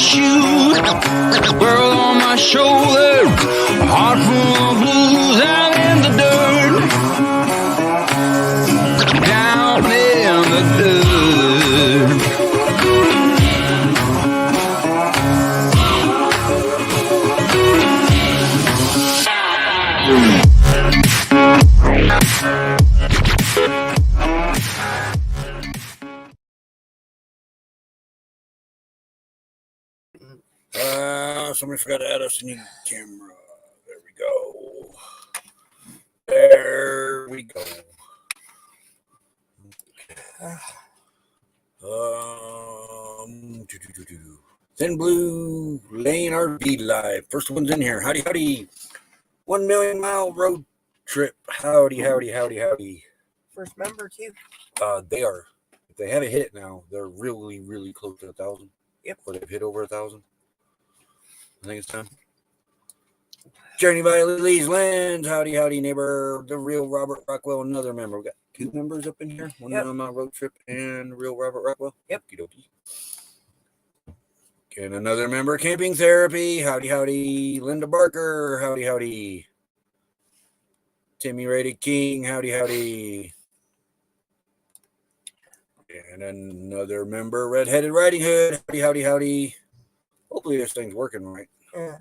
shoes, world on my shoulder, a heart full of blues out in the dirt, down in the dirt. Somebody forgot to add us a new camera. There we go. There we go. Thin Blue Lane RV Live. First one's in here. Howdy, howdy. 1 million mile road trip. Howdy, howdy, howdy, howdy. First member, too. They are. If they haven't hit now, they're really, really close to 1,000. Yep. Or they've hit over 1,000. I think it's time. Journey by Lily's Lands. Howdy, howdy, neighbor. The real Robert Rockwell, another member. We got 2 members up in here. One on my road trip and real Robert Rockwell. Yep. Okie dokie. And another member, Camping Therapy. Howdy, howdy. Linda Barker. Howdy, howdy. Timmy Rated King. Howdy, howdy. And another member, Redheaded Riding Hood. Howdy, howdy, howdy. Hopefully this thing's working right. Yeah.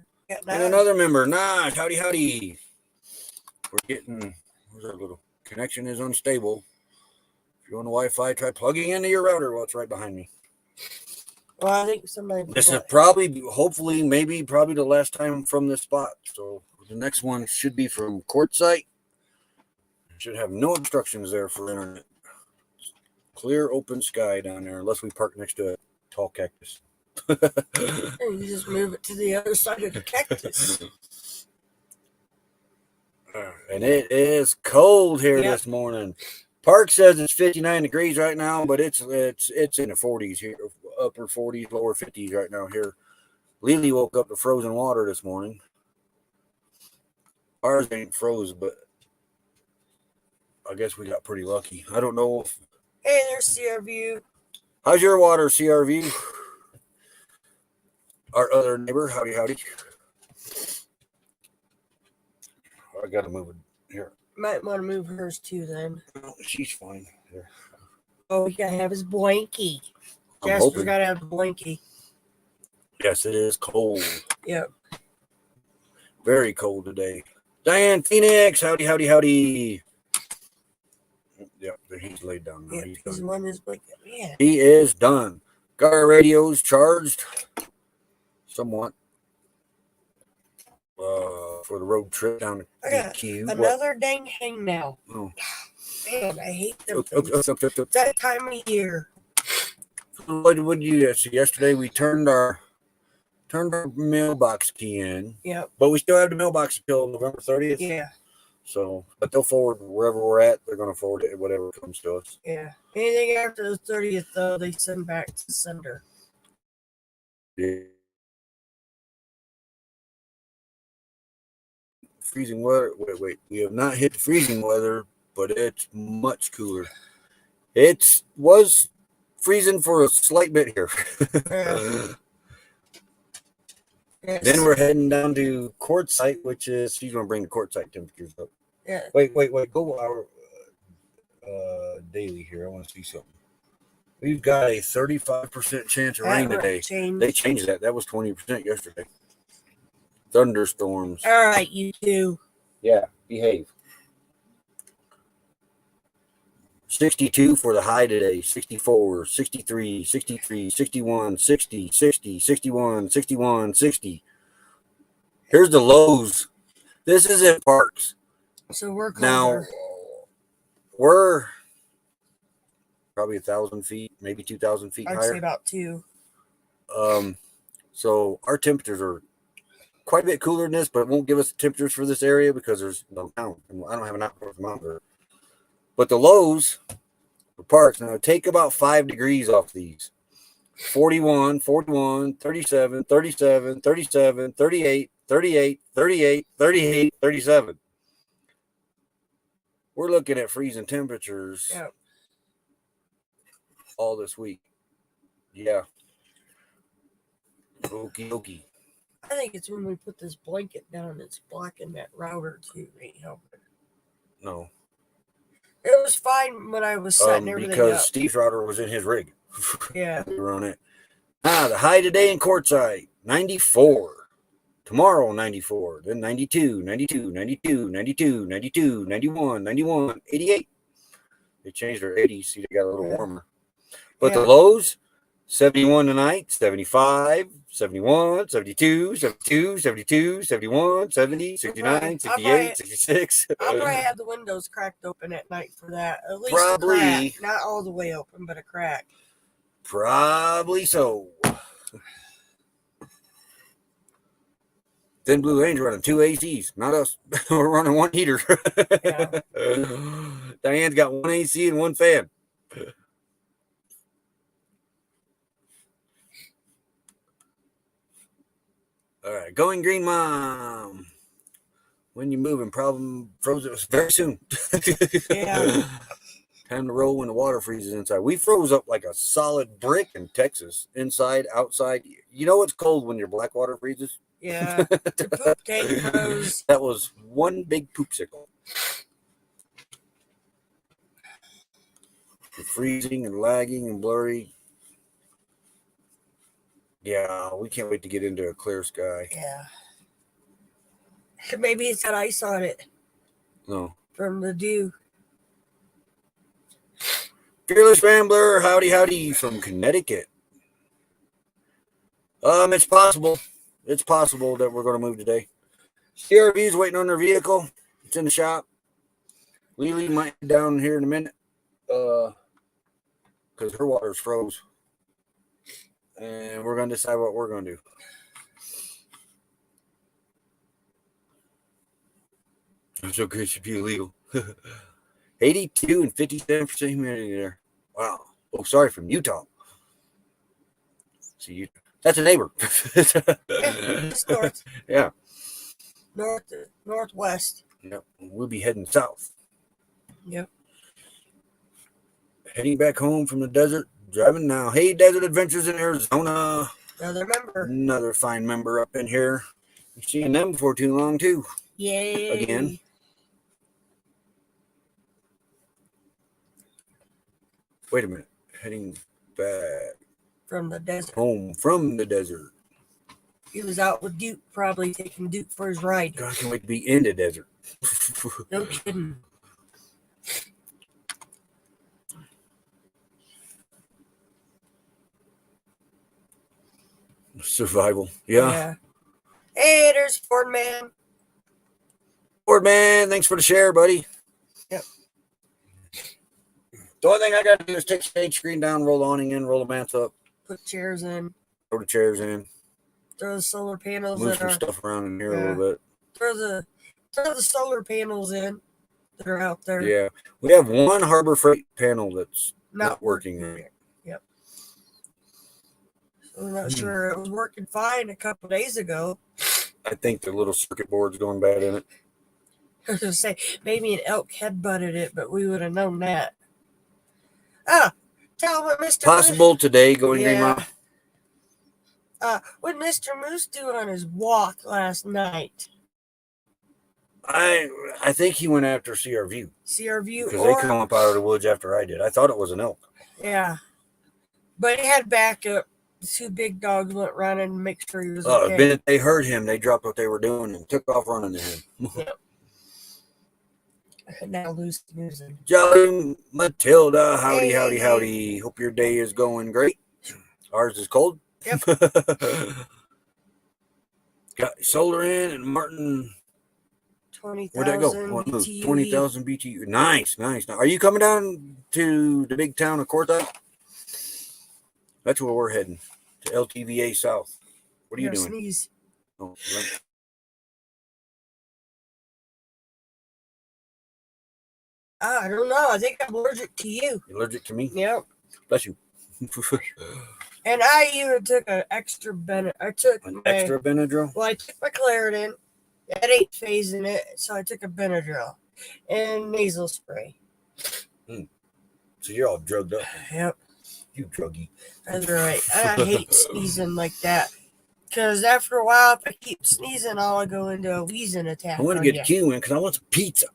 And another member, Naj. Howdy, howdy. We're getting, where's our little connection is unstable. If you're on the Wi-Fi, try plugging into your router while it's right behind me. Well, I think somebody. This is probably, hopefully, maybe, probably the last time from this spot. So the next one should be from Quartzsite. Should have no obstructions there for internet. Clear open sky down there, unless we park next to a tall cactus. You just move it to the other side of the cactus. And it is cold here this morning. Park says it's 59 degrees right now, but it's in the 40s here, upper 40s, lower 50s right now here. Lily woke up to frozen water this morning. Ours ain't froze, but I guess we got pretty lucky. I don't know if. Hey, there's CRV. How's your water, CRV? Our other neighbor, howdy, howdy. I got to move it here. Might want to move hers too then. Oh, she's fine. Here. Oh, he got to have his blankie. Jasper's got to have the blankie. Yes, it is cold. Yep. Very cold today. Diane Phoenix, howdy, howdy, howdy. Yep, he's laid down now. Yep, he's on his blanket. Yeah. He is done. Got our radios charged. Somewhat. For the road trip down to DQ. Another dang hang now. Oh. Man, I hate them. That time of year. What did you do? So yesterday we turned our mailbox key in. Yep. But we still have the mailbox until November 30th. Yeah. So, but they'll forward wherever we're at. They're going to forward it, whatever comes to us. Yeah. Anything after the 30th, though, they send back to the sender. Yeah. Freezing weather. Wait. We have not hit the freezing weather, but it's much cooler. It was freezing for a slight bit here. Yes. Then we're heading down to Quartzsite, which is, she's going to bring the Quartzsite temperatures up. Yeah. Wait. Go our daily here. I want to see something. We've got a 35% chance of rain today. They changed that. That was 20% yesterday. Thunderstorms. All right, you two. Yeah, behave. 62 for the high today. 64, 63, 63, 61, 60, 60, 61, 61, 60. Here's the lows. This is at Parks. So we're colder. Now, we're probably 1,000 feet, maybe 2,000 feet higher. I'd say about 2. So our temperatures are quite a bit cooler than this, but it won't give us the temperatures for this area because there's no count. I don't have an outdoor thermometer. But the lows for Parks, now take about 5 degrees off these. 41, 41, 37, 37, 37, 38, 38, 38, 38, 37. We're looking at freezing temperatures all this week. Yeah. Okie dokie. I think it's when we put this blanket down that's blocking that router too. Ain't helping. No. It was fine when I was setting everything because up. Steve's router was in his rig. Yeah. We were on it. The high today in Quartzsite, 94. Tomorrow, 94. Then 92, 92, 92, 92, 92, 91, 91, 88. They changed their 80s. See, they got a little warmer. But the lows, 71 tonight, 75, 71, 72, 72, 72, 71, 70, 69, 68, 66. I'll probably have the windows cracked open at night for that. At least Probably. A crack. Not all the way open, but a crack. Probably so. Thin Blue Range running 2 ACs, not us. We're running 1 heater. Yeah. Diane's got 1 AC and 1 fan. All right, Going Green Mom. When you moving, problem frozen very soon. Yeah. Time to roll when the water freezes inside. We froze up like a solid brick in Texas, inside, outside. You know it's cold when your black water freezes? Yeah. The poop tank froze. That was one big poopsicle. Freezing and lagging and blurry. Yeah, we can't wait to get into a clear sky. Yeah. Maybe it's got ice on it. No. From the dew. Fearless Rambler, howdy from Connecticut. It's possible. It's possible that we're going to move today. CRV's waiting on their vehicle. It's in the shop. Lily might be down here in a minute. Because her water's froze. And we're going to decide what we're going to do. I'm so good it should be illegal. 82 and 57% humidity there. Wow. Oh, sorry, from Utah. See, Utah. That's a neighbor. It's north. Yeah. Northwest. Yep. We'll be heading south. Yep. Heading back home from the desert. Driving now. Hey, Desert Adventures in Arizona. Another member. Another fine member up in here. You've seen them before too long, too. Yay. Again. Wait a minute. Heading back. From the desert. Home from the desert. He was out with Duke, probably taking Duke for his ride. God, I can't wait to be in the desert. No kidding. Survival. Yeah. Hey, there's Ford Man. Ford Man, thanks for the share, buddy. Yep. The only thing I got to do is take stage screen down, roll the awning in, roll the mats up. Put chairs in. Throw the chairs in. Throw the solar panels in. Move some stuff around in here a little bit. Throw the solar panels in that are out there. Yeah. We have one Harbor Freight panel that's not working right. Yep. So I'm not sure. It was working fine a couple days ago. I think the little circuit board's going bad in it. I was going to say, maybe an elk headbutted it, but we would have known that. Tell what Mr. Possible Moose, today, Going Green Mom. What Mr. Moose do on his walk last night? I think he went after CRV. CRV. Because they come up out of the woods after I did. I thought it was an elk. Yeah. But he had backup. The 2 big dogs went running to make sure he was okay. The minute they heard him, they dropped what they were doing and took off running to him. Yep. Now losing. Jolly Matilda, howdy. Hope your day is going great. Ours is cold. Yep. Got solar in and Martin. 20,000. Where'd that go? 20,000 BTU. Nice. Are you coming down to the big town of Quartzsite? That's where we're heading. To LTVA South. What are you doing? Sneeze. Oh, I don't know. I think I'm allergic to you. You're allergic to me? Yep. Bless you. And I even took an extra Benadryl. Extra Benadryl? Well, I took my Claritin. That ain't phasing it, so I took a Benadryl and nasal spray. So you're all drugged up. Yep. You druggy. That's right. I hate sneezing like that. Because after a while, if I keep sneezing, I'll go into a wheezing attack. I want to on get ya. the queue in because I want some pizza.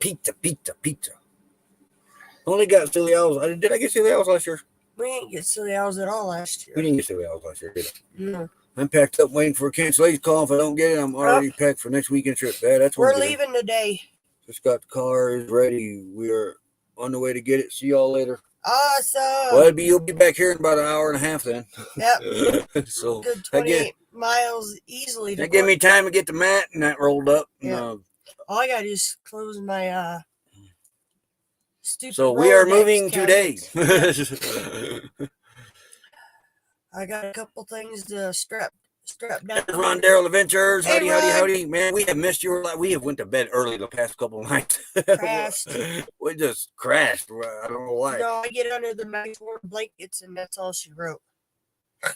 Pizza. Only got silly owls. Did I get silly owls last year? We didn't get silly owls at all last We year. didn't get silly owls last year, did I? No. I'm packed up waiting for a cancellation call. If I don't get it, I'm already packed for next weekend trip. Yeah, that's We're one good. leaving today. Just got the car is ready. We are on the way to get it. See y'all later. Awesome. Well, you'll be back here in about an hour and a half then. Yep. So Good 28 miles easily. That give me time to get the mat and that rolled up. Yeah. All I got to do is close my stupid. So we are Rolodex moving today. Yep. I got a couple things to strap down. There's Ron Darrell Adventures. Hey, Howdy. Man, we have missed you. We have went to bed early the past couple of nights. Crashed. We just crashed. I don't know why. No, I get under the nice warm blankets, and that's all she wrote. I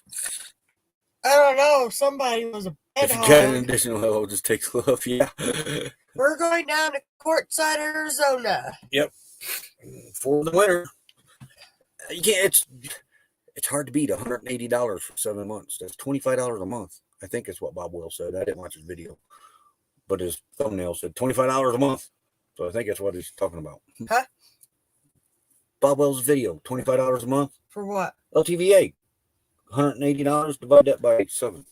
don't know. Somebody was a bed If you hog. got an additional hello, just take love. Yeah. We're going down to Quartzsite, Arizona. Yep. For the winter. You can't. It's hard to beat $180 for 7 months. That's $25 a month. I think is what Bob Will said. I didn't watch his video, but his thumbnail said $25 a month. So I think that's what he's talking about. Huh? Bob Will's video, $25 a month. For what? LTVA, $180. Divide that by 7.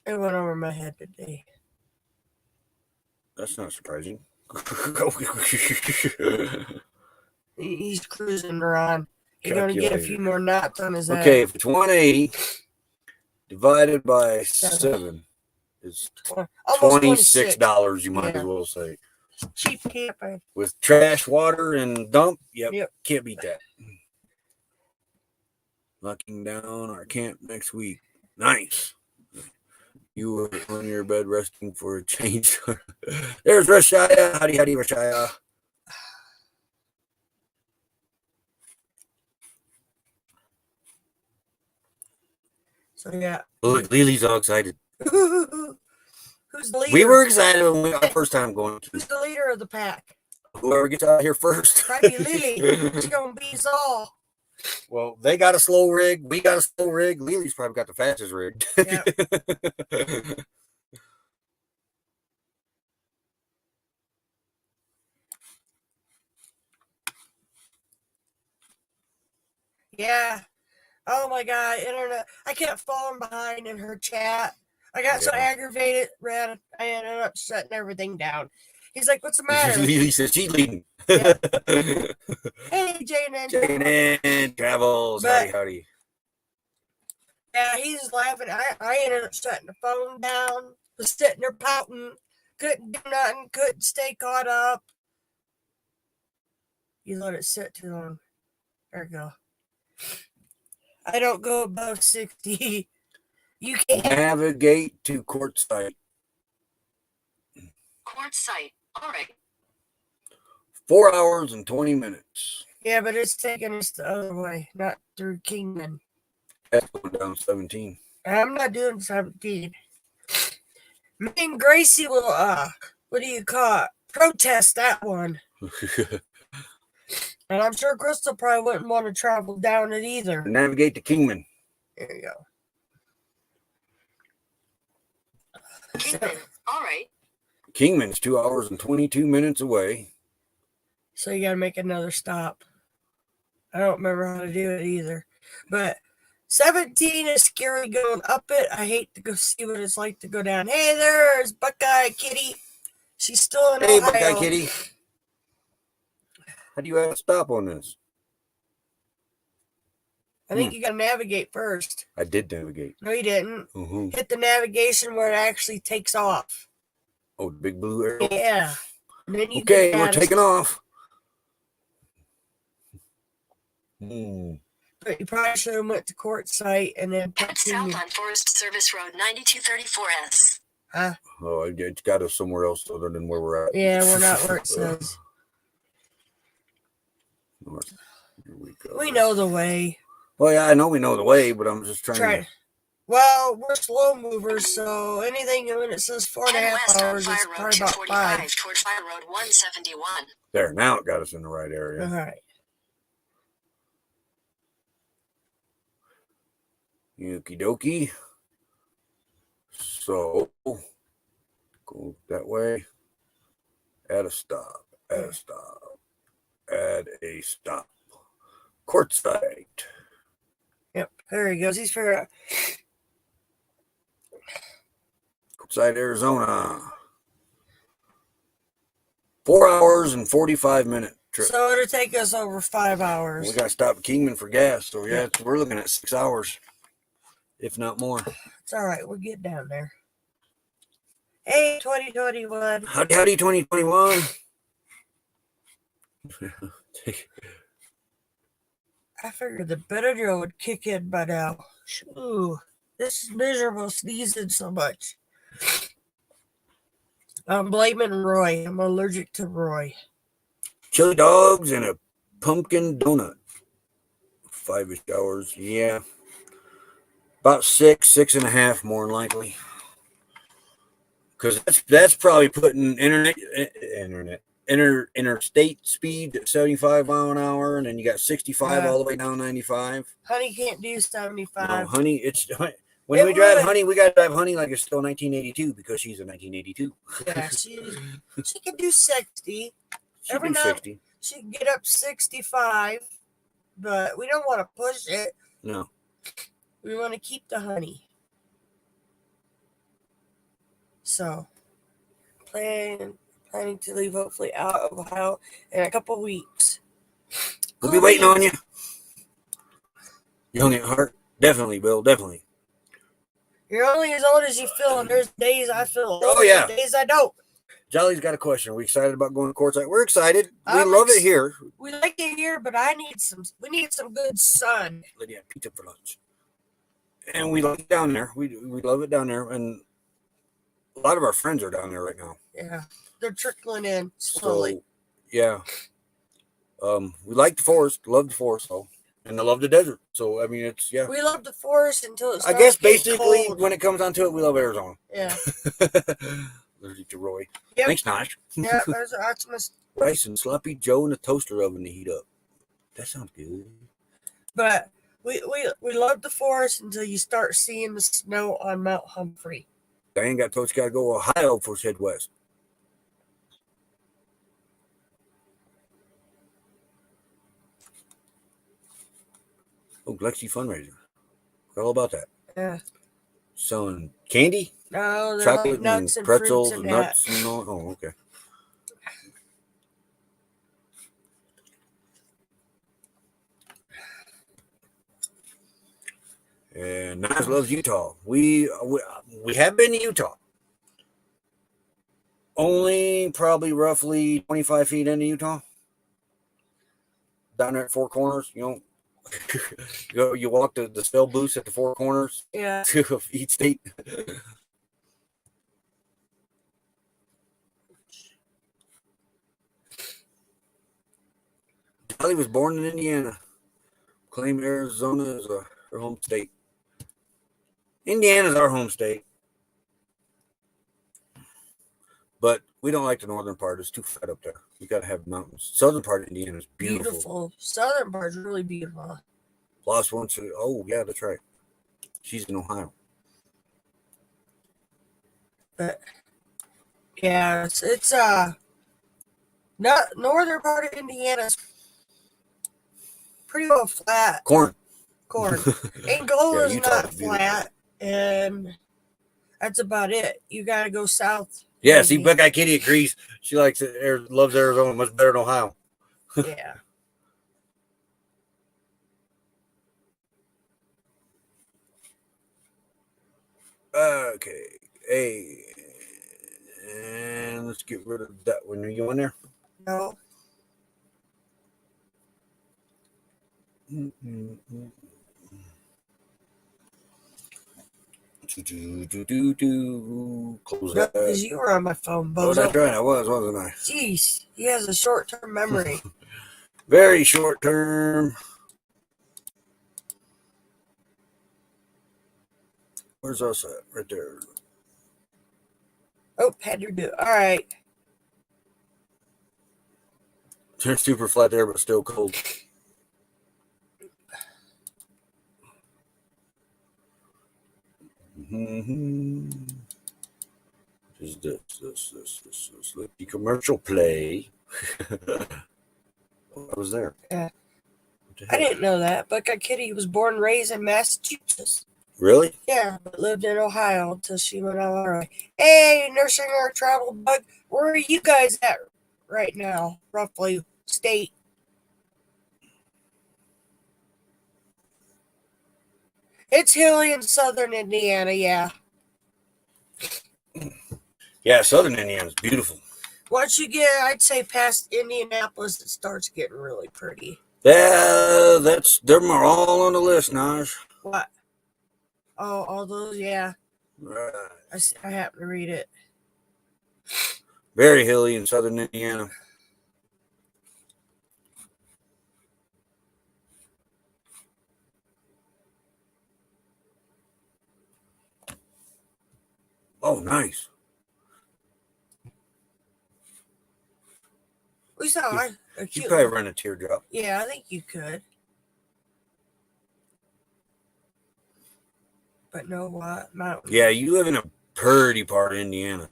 It went over my head today. That's not surprising. He's cruising around. You're going to get a few Calculator. more knots on his head. Okay, if it's 180 divided by 7 is Almost $26, you might Yeah. as well say. Cheap camping. With trash, water, and dump, Yep. Can't beat that. Locking down our camp next week. Nice. You were on your bed resting for a change. There's Rashaya. Howdy, Rashaya. So, yeah. Look, Lily's all excited. Who's the leader? We were excited when our first time going. Who's the leader of the pack? Whoever gets out here first. Probably Lily. She's going to beat us all. Well, they got a slow rig. We got a slow rig. Lily's probably got the fastest rig. Yep. Yeah. Oh my God, internet. I kept falling behind in her chat. I got so aggravated, I ended up shutting everything down. He's like, "What's the matter?" Lily says she's leading. Yeah. Hey, J&N. J&N Travels. Howdy. Yeah, he's laughing. I ended up shutting the phone down. Was sitting there pouting. Couldn't do nothing. Couldn't stay caught up. You let it sit too long. There you go. I don't go above 60. You can't. Navigate to Quartzsite. Quartzsite. All right. 4 hours and 20 minutes. Yeah, but it's taking us the other way, not through Kingman. That's going down 17. I'm not doing 17. Me and Gracie will, what do you call it? Protest that one. And I'm sure Crystal probably wouldn't want to travel down it either. Navigate to Kingman. There you go. Kingman. All right. Kingman's 2 hours and 22 minutes away. So you got to make another stop. I don't remember how to do it either. But 17 is scary going up it. I hate to go see what it's like to go down. Hey, there's Buckeye Kitty. She's still in Ohio. Buckeye Kitty. How do you have to stop on this? I think you got to navigate first. I did navigate. No, you didn't. Mm-hmm. Hit the navigation where it actually takes off. Oh, the big blue arrow? Yeah. And then you Okay, get we're out taking off. But you probably should have went to Quartzsite and then Head south on Forest Service Road 9234S. Huh? Oh, it's got us somewhere else other than where we're at. Yeah, we're not where it says. North. Here we go. We know the way. Well, yeah, I know we know the way, but I'm just trying to... Well, we're slow movers, so anything when it says 4.5 west hours, on it's Fire Road probably about 245 5. toward Fire Road 171. There, now it got us in the right area. All right. Okie dokie. So go that way. Add a stop. Add a stop. Add a stop. Quartzsite. Yep, there he goes. He's for Quartzsite, Arizona. 4 hours and 45-minute trip. so it'll take us over 5 hours. We got to stop at Kingman for gas. So, yeah, we're looking at 6 hours, if not more. It's all right. We'll get down there. Hey, 2021. Howdy, 2021. I figured the Benadryl would kick in by now. Ooh, this is miserable sneezing so much. I'm blaming Roy. I'm allergic to Roy. Chili dogs and a pumpkin donut. 5-ish hours. Yeah. About 6.5 more than likely. Because that's probably putting interstate speed at 75 mile an hour, and then you got 65 all the way down 95. Honey can't do 75. No, Honey, when we drive Honey, we got to drive Honey like it's still 1982 because she's a 1982. Yeah, she can do 60. She can do 60. She can get up 65, but we don't want to push it. No. We want to keep the Honey. So, planning to leave hopefully out of Ohio in a couple weeks. We'll be waiting on you. Young at heart. Definitely, Bill. Definitely. You're only as old as you feel, and there's days I feel old. Oh, yeah. And days I don't. Jolly's got a question. Are we excited about going to Quartzsite? We're excited. We love it here. We like it here, but we need some good sun. Lydia, pizza for lunch. And we love it down there. We love it down there. And a lot of our friends are down there right now. Yeah. They're trickling in slowly. So, yeah. We like the forest. Love the forest, though. And I love the desert. So, I mean, it's, yeah. We love the forest until it starts I guess getting basically, cold. when it comes down to it, we love Arizona. Yeah. Allergic to Roy. Yep. Thanks, Nosh. Yeah, that's my... Rice and sloppy Joe in the toaster oven to heat up. That sounds good. But we love the forest until you start seeing the snow on Mount Humphrey. Diane got told she got to go to Ohio before she head west. Oh, Lexi fundraiser. All about that. Yeah. Selling candy, No, they're chocolate, like nuts and and pretzels, fruits and and nuts, and all. Oh, okay. And Nice loves Utah. We have been to Utah. Only probably roughly 25 feet into Utah. Down there at Four Corners, you know, you walk the spell booths at the Four Corners of each state. Charlie was born in Indiana. Claim Arizona as her home state. Indiana's our home state. But we don't like the northern part. It's too flat up there. You got to have mountains. Southern part of Indiana is beautiful. Southern part's really beautiful. Lost one to, oh, yeah, that's right. She's in Ohio. But, yeah, it's not northern part of Indiana's pretty well flat. Corn. Angola's not beautiful. flat, and that's about it. You got to go south. Yeah, see, Buckeye Kitty agrees. She likes it, loves Arizona much better than Ohio. Yeah. Okay. Hey. And let's get rid of that one. Are you in there? No. Close No, that. because you were on my phone, Oh, bozo. that's right. I was, wasn't I? Jeez, he has a short-term memory. Very short term. Where's us at? Right there. Oh, had to do it. All right. They're super flat there, but still cold. Let's let the commercial play. I was there. Yeah. What the I heck? didn't know that. Buckeye Kitty was born and raised in Massachusetts. Really? Yeah, but lived in Ohio until she went out our way. Hey, nursing our travel bug. Where are you guys at right now, roughly? State. It's hilly in southern Indiana, yeah. Yeah, southern Indiana's beautiful. Once you get, I'd say, past Indianapolis, it starts getting really pretty. Yeah, they're all on the list, Naj. What? Oh, all those, yeah. Right. I happen to read it. Very hilly in southern Indiana. Oh, nice. We saw a You cute probably little- run a teardrop. Yeah, I think you could. But no what? Mountain. Yeah, you live in a pretty part of Indiana.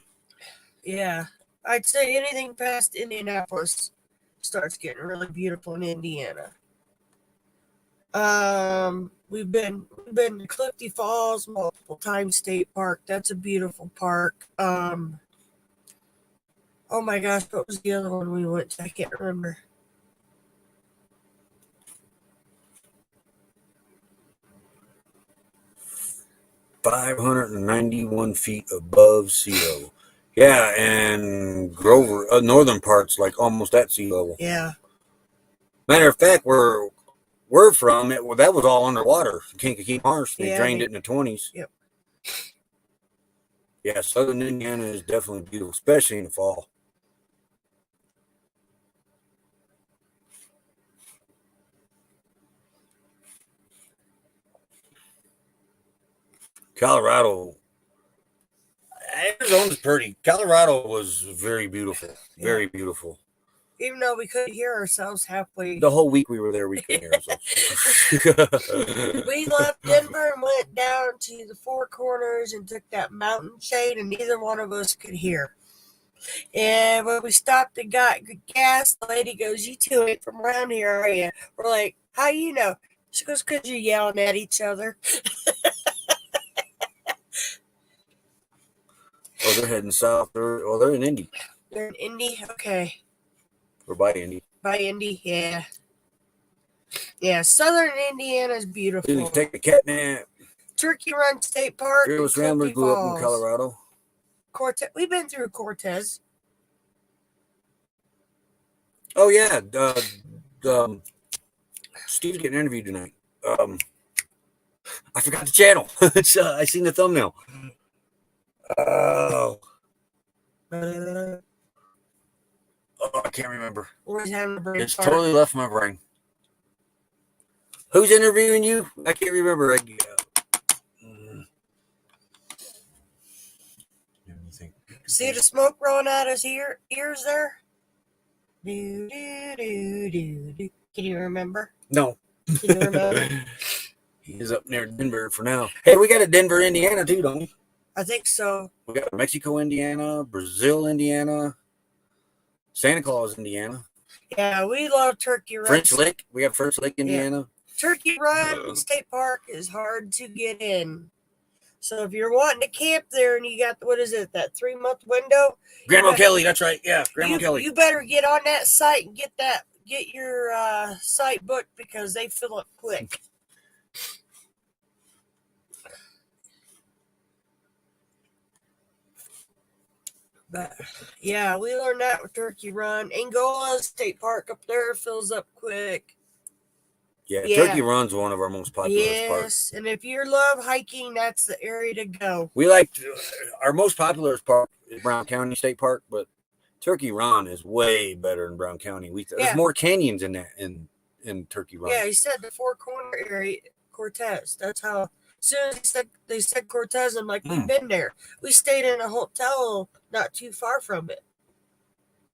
Yeah. I'd say anything past Indianapolis starts getting really beautiful in Indiana. We've been to Clifty Falls multiple times, State Park. That's a beautiful park. Oh my gosh, what was the other one we went to? I can't remember. $591 feet above sea level. Yeah, and Grover, northern parts, like almost at sea level. Yeah. Matter of fact, where we're from, that was all underwater. Kankakee Marsh. They drained it in the 20s. Yep. Yeah, southern Indiana is definitely beautiful, especially in the fall. Colorado, Arizona's pretty. Colorado was very beautiful. Very beautiful. Even though we couldn't hear ourselves halfway. The whole week we were there, we couldn't hear ourselves. We left Denver and went down to the Four Corners and took that mountain shade, and neither one of us could hear. And when we stopped and got gas, the lady goes, "You two ain't from around here, are you?" We're like, "How you know?" She goes, "'Cause you're yelling at each other." Oh, they're heading south. They're in Indy. They're in Indy? Okay. Or by Indy. By Indy, yeah. Yeah, southern Indiana is beautiful. You can take a cat nap. Turkey Run State Park. Fearless Rambler grew up in Colorado. Cortez. We've been through Cortez. Oh, yeah. Steve's getting interviewed tonight. I forgot the channel. I seen the thumbnail. Oh, I can't remember. Always having a brain It's fart. totally left my brain. Who's interviewing you? I can't remember. See the smoke rolling out his ears there? Do, do, do, do, do. Can you remember? No. Can you remember? He's up near Denver for now. Hey, we got a Denver, Indiana too, don't we? I think so. We got Mexico, Indiana, Brazil, Indiana, Santa Claus, Indiana, Yeah, we love Turkey Run. French Lick. We have French Lick, Indiana. Turkey Run State Park is hard to get in. So if you're wanting to camp there and you got, what is it, that 3-month window? Grandma Kelly, that's right. Yeah, Grandma you, Kelly. You better get on that site and get your site booked because they fill up quick. But yeah, we learned that with Turkey Run. Angola State Park up there fills up quick. Yeah, Yeah. Turkey Run's one of our most popular parks. Yes, and if you love hiking, that's the area to go. We like our most popular park is Brown County State Park, but Turkey Run is way better than Brown County. There's more canyons in that in Turkey Run. Yeah, he said the Four Corner area, Cortez. That's how. As soon as they said Cortez, I'm like, we've been there. We stayed in a hotel not too far from it.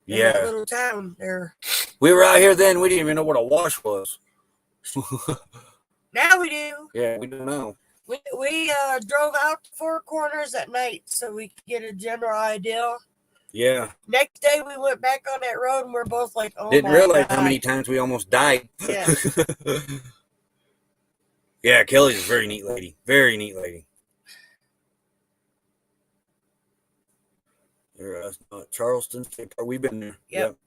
In that little town there. We were out here then. We didn't even know what a wash was. Now we do. Yeah, we do now. We drove out to Four Corners at night so we could get a general idea. Yeah. Next day we went back on that road and we're both like, oh Didn't my realize God. how many times we almost died. Yeah. Yeah, Kelly's a very neat lady. Very neat lady. Charleston State Park. We've been there. Yep.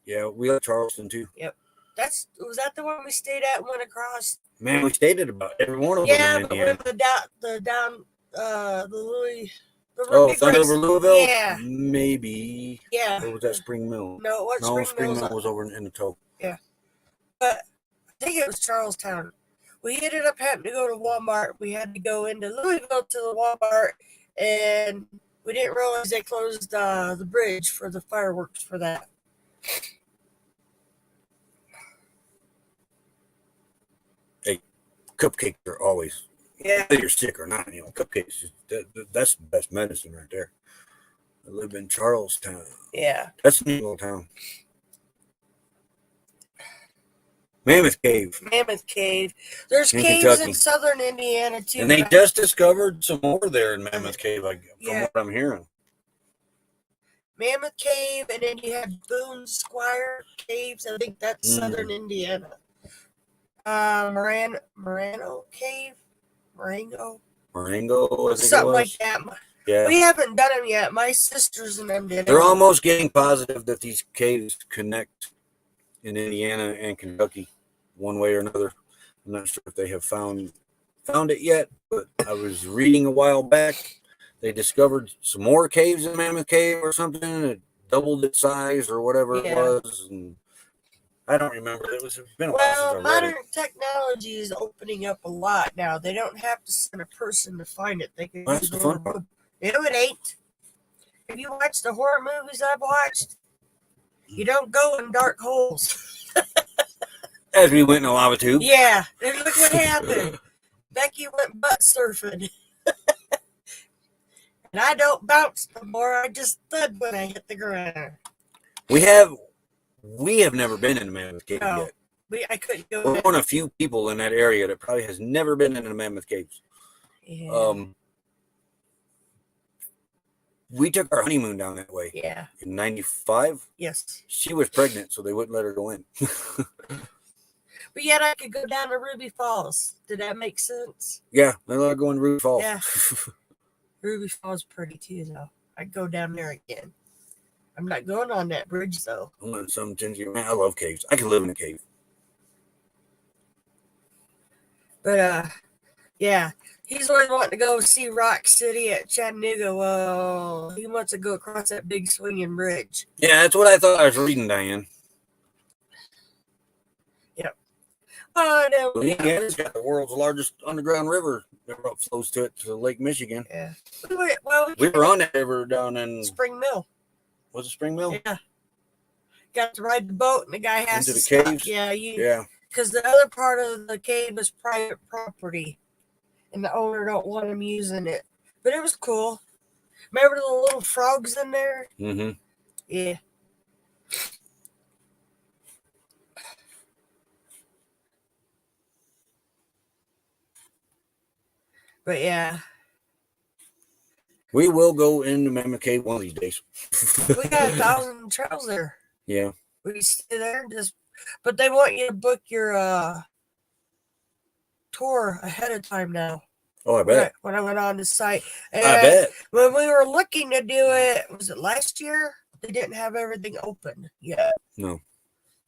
Yeah, we love Charleston too. Yep. Was that the one we stayed at and went across? Man, we stayed at about every one of them. Yeah, in but Indiana. with the Louis. Oh, Thunder over Louisville? Yeah. Maybe. Yeah. Or was that Spring Mill? No, it wasn't No, Spring Mills. Mill was over in the toe. Yeah. But I think it was Charlestown. We ended up having to go to Walmart. We had to go into Louisville to the Walmart, and we didn't realize they closed the bridge for the fireworks for that. Hey, cupcakes are always, Yeah. whether you're sick or not, cupcakes, that's the best medicine right there. I live in Charlestown. Yeah. That's a neat little town. Mammoth Cave. Mammoth Cave. There's In caves Kentucky. in southern Indiana, too. And they right? just discovered some more there in Mammoth Cave, from Yeah. what I'm hearing. Mammoth Cave, and then you have Boone Squire Caves. I think that's southern Indiana. Morano Cave? Marengo? Marengo, I think Something it like was. that. Yeah. We haven't done them yet. My sisters and them did. They're it. almost getting positive that these caves connect in Indiana and Kentucky one way or another. I'm not sure if they have found it yet, but I was reading a while back. They discovered some more caves in Mammoth Cave or something. It doubled its size or whatever it was. And I don't remember. It's been a while since I read modern it. technology is opening up a lot now. They don't have to send a person to find it. They can That's use the the fun part. No, it ain't. Have you watched the horror movies I've watched? You don't go in dark holes. As we went in a lava tube. Yeah, and look what happened. Becky went butt surfing. And I don't bounce no more. I just thud when I hit the ground. We have never been in a Mammoth Cave No, yet. I couldn't go We're there. one of few people in that area that probably has never been in a Mammoth Caves. Yeah. We took our honeymoon down that way Yeah. in 95. Yes. She was pregnant, so they wouldn't let her go in. But yet I could go down to Ruby Falls. Did that make sense? Yeah, they let her go in Ruby Falls. Yeah. Ruby Falls pretty too, though. I'd go down there again. I'm not going on that bridge, though. I'm letting some ginger. Man, I love caves. I can live in a cave. But, yeah. He's always wanting to go see Rock City at Chattanooga. Well, he wants to go across that big swinging bridge. Yeah, that's what I thought I was reading, Diane. Yep. Oh, no. Indiana's got the world's largest underground river that flows to Lake Michigan. Yeah. We were on that river down in Spring Mill. Was it Spring Mill? Yeah. Got to ride the boat, and the guy has Into to the stop. caves? Yeah. Because the other part of the cave is private property, and the owner don't want him using it. But it was cool. Remember the little frogs in there? Mm-hmm. Yeah. But yeah, We will go into Mammoth Cave one of these days. we got 1,000 trails there. Yeah. We stay there and but they want you to book your tour ahead of time now. Oh, I bet. When I went on the site. And I bet. when we were looking to do it, was it last year? They didn't have everything open yet. No.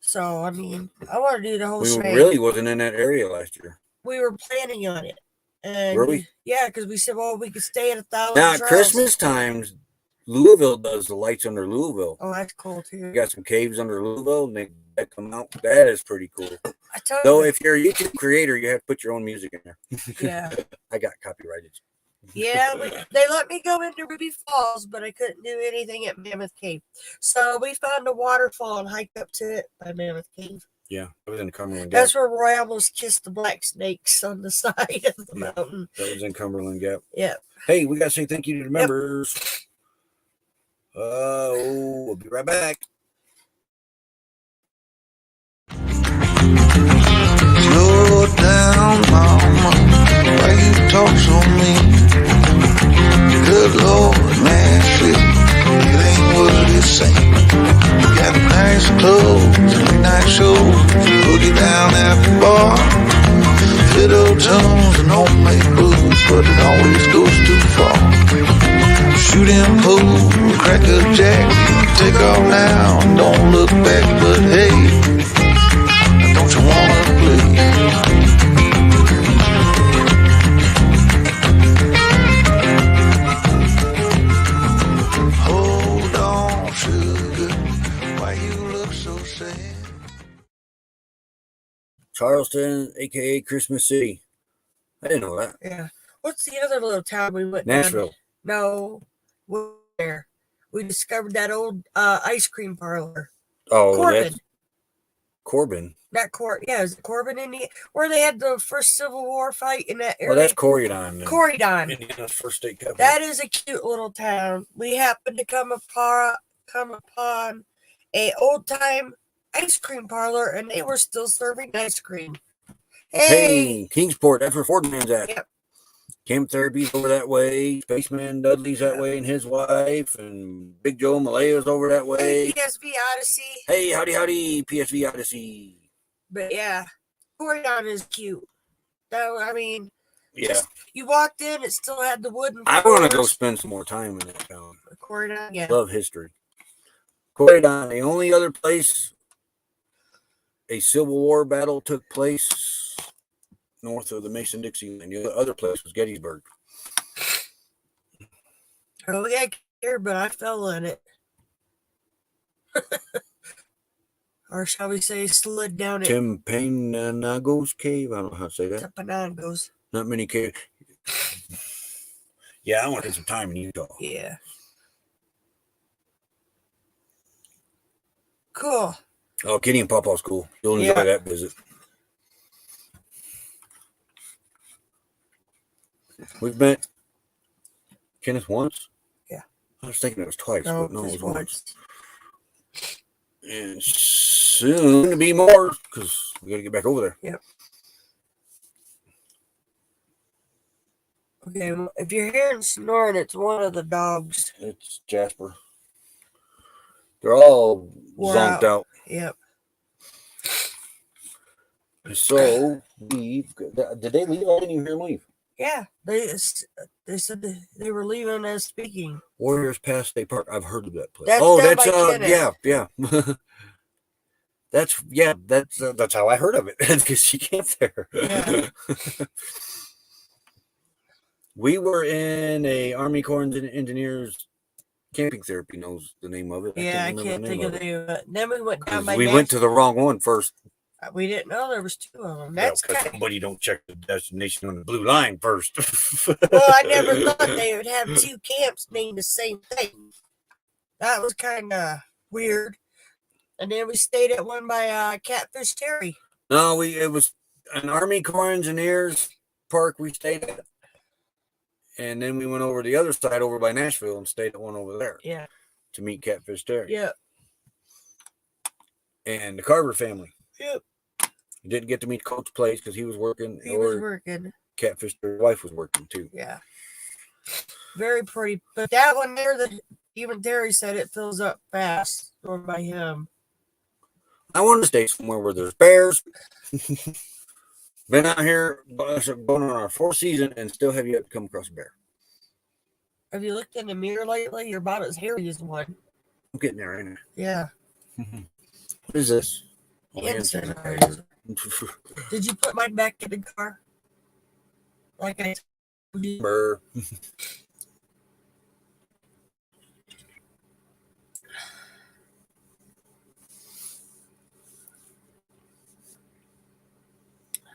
So, I mean, I want to do the whole We shebang. really wasn't in that area last year. We were planning on it. And Were we? Yeah, because we said, well, we could stay at 1,000 Now, at trails. Christmas times, Louisville does the lights under Louisville. Oh, that's cool, too. You got some caves under Louisville, and they come out. That is pretty cool. I told Though, you. if you're a YouTube creator, you have to put your own music in there. Yeah. I got copyrighted. Yeah, they let me go into Ruby Falls, but I couldn't do anything at Mammoth Cave. So we found a waterfall and hiked up to it by Mammoth Cave. Yeah, I was in Cumberland Gap. That's where Roy almost kissed the black snakes on the side of the mountain. That was in Cumberland Gap. Yeah. Hey, we got to say thank you to the members. We'll be right back. Slow down, mama. Why you talk so mean? Good Lord, man, shit. shooting pool, cracker jack. Take off now, don't look back, but hey, don't you wanna play? Hold on, sugar, why you look so sad? Charleston, aka Christmas City. I didn't know that. Yeah. What's the other little town we went Nashville. down? No. Where? We discovered that old ice cream parlor. Oh, Corbin. that's Corbin. Not yeah, is it Corbin, Indiana? Where they had the first Civil War fight in that area? Well, that's Corydon. Corydon. Indiana's first state capital. That is a cute little town. We happened to come upon a old time ice cream parlor, and they were still serving ice cream. Hey, Kingsport, that's where Fordman's at. Yep. Camp Therapy's over that way. Spaceman Dudley's that way, and his wife, and Big Joe Malaya's over that way. Hey, PSV Odyssey. Hey, howdy, PSV Odyssey. But yeah, Corydon is cute. I mean, Yeah, you walked in, it still had the wooden I want to go floors. spend some more time in that town. Corydon, yeah. Love history. Corydon, the only other place a Civil War battle took place north of the Mason-Dixie line. The other place was Gettysburg. Oh, yeah, I care, but I fell in it. Or shall we say, slid down it. Timpanogos Cave. I don't know how to say that. Timpanogos. Not many caves. Yeah, I want to spend some time in Utah. Yeah. Cool. Oh, Kitty and Pawpaw's cool. You'll enjoy Yeah. that visit. We've met Kenneth once. Yeah. I was thinking it was twice, No, but no, it was just once. And soon to be more because we got to get back over there. Yep. Okay, well, if you're hearing snoring, it's one of the dogs. It's Jasper. They're all Wore zonked out. Yep. So did they leave? I didn't even hear them leave. Yeah, they said they were leaving as speaking. Warriors Pass State Park. I've heard of that place. That's Oh, down that's by Kenneth. yeah. that's how I heard of it because she camped there. Yeah. We were in a Army Corps of Engineers camping therapy. Knows the name of it. Yeah, I remember can't the think name of the name of it. Then we went down by we went to the wrong one first. We didn't know there was two of them. That's because kind somebody don't check the destination on the blue line first. well, I never thought they would have two camps named the same thing. That was kind of weird. And then we stayed at one by Catfish Terry. No, it was an Army Corps of Engineers park we stayed at. And then we went over the other side over by Nashville and stayed at one over there. Yeah. To meet Catfish Terry. Yeah. And the Carver family. Yep. You didn't get to meet Coach Place because he was working. He was working. Catfish Terry's wife was working too. Yeah. Very pretty. But that one there, even Terry said it fills up fast going by him. I want to stay somewhere where there's bears. Been out here going on our fourth season and still have yet to come across a bear. Have you looked in the mirror lately? You're about as hairy as one. I'm getting there, ain't I? Yeah. What is this? Oh, hand Hand sanitizer. Did you put mine back in the car? Like I told you? Burr.